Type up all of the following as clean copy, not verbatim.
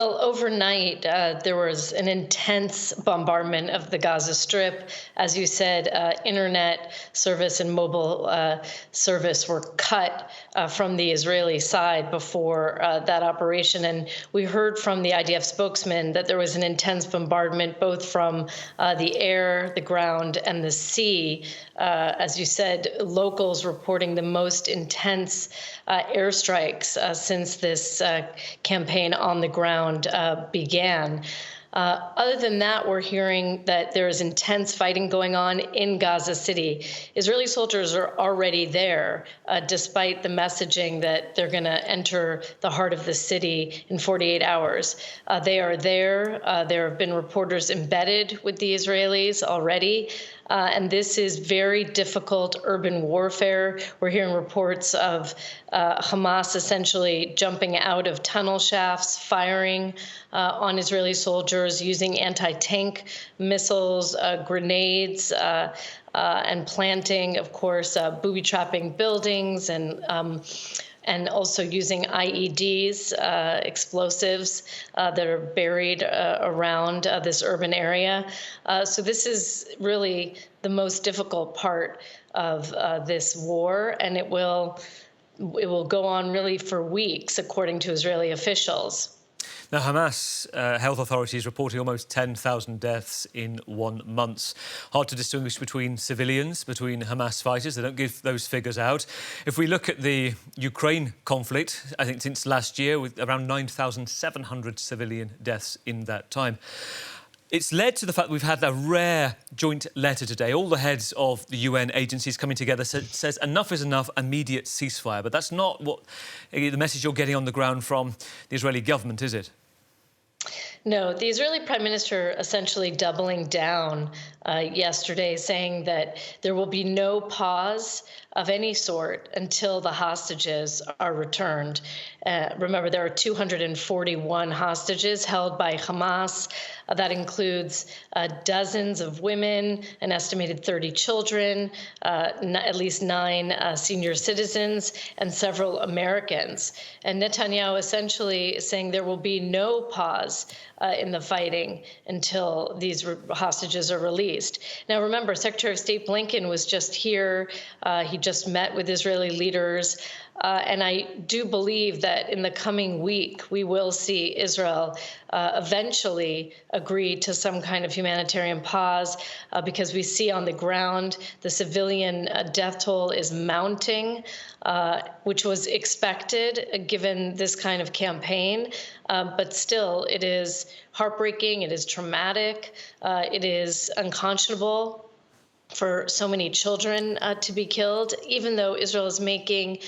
Well, overnight, there was an intense bombardment of the Gaza Strip. As you said, internet service and mobile service were cut from the Israeli side before that operation. And we heard from the IDF spokesman that there was an intense bombardment, both from the air, the ground, and the sea. As you said, locals reporting the most intense airstrikes since this campaign on the ground began. Other than that, we're hearing that there is intense fighting going on in Gaza City. Israeli soldiers are already there, despite the messaging that they're going to enter the heart of the city in 48 hours. They are there. There have been reporters embedded with the Israelis already. And this is very difficult urban warfare. We're hearing reports of Hamas essentially jumping out of tunnel shafts, firing on Israeli soldiers, using anti-tank missiles, grenades, and planting, of course, booby-trapping buildings and also using IEDs, explosives that are buried around this urban area. So this is really the most difficult part of this war, and it will go on really for weeks, according to Israeli officials. Now, Hamas health authorities reporting almost 10,000 deaths in 1 month. Hard to distinguish between civilians, between Hamas fighters. They don't give those figures out. If we look at the Ukraine conflict, I think since last year, with around 9,700 civilian deaths in that time. It's led to the fact that we've had a rare joint letter today. All the heads of the UN agencies coming together says enough is enough, immediate ceasefire. But that's not what the message you're getting on the ground from the Israeli government, is it? No, the Israeli prime minister essentially doubling down yesterday, saying that there will be no pause of any sort until the hostages are returned. Remember, there are 241 hostages held by Hamas. That includes dozens of women, an estimated 30 children, at least 9 senior citizens, and several Americans. And Netanyahu essentially is saying there will be no pause in the fighting until these hostages are released. Now, remember, Secretary of State Blinken was just here. He just met with Israeli leaders. And I do believe that in the coming week, we will see Israel eventually agree to some kind of humanitarian pause, because we see on the ground the civilian death toll is mounting, which was expected given this kind of campaign. But still, it is heartbreaking, it is traumatic, it is unconscionable for so many children to be killed, even though Israel is making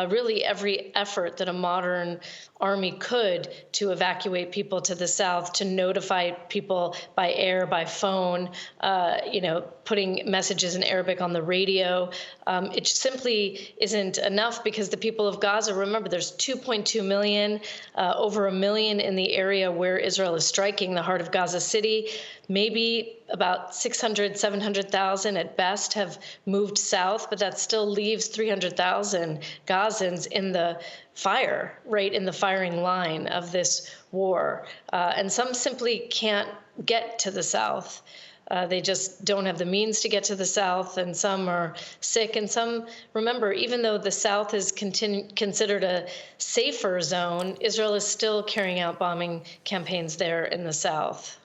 really every effort that a modern army could to evacuate people to the south, to notify people by air, by phone, putting messages in Arabic on the radio. It simply isn't enough, because the people of Gaza, remember, there's 2.2 million, over 1 million in the area where Israel is striking, the heart of Gaza City. Maybe about 600, 700,000 at best have moved south, but that still leaves 300,000 Gazans in the fire, right in the firing line of this war. And some simply can't get to the south. They just don't have the means to get to the south, and some are sick. And some, remember, even though the south is considered a safer zone, Israel is still carrying out bombing campaigns there in the south.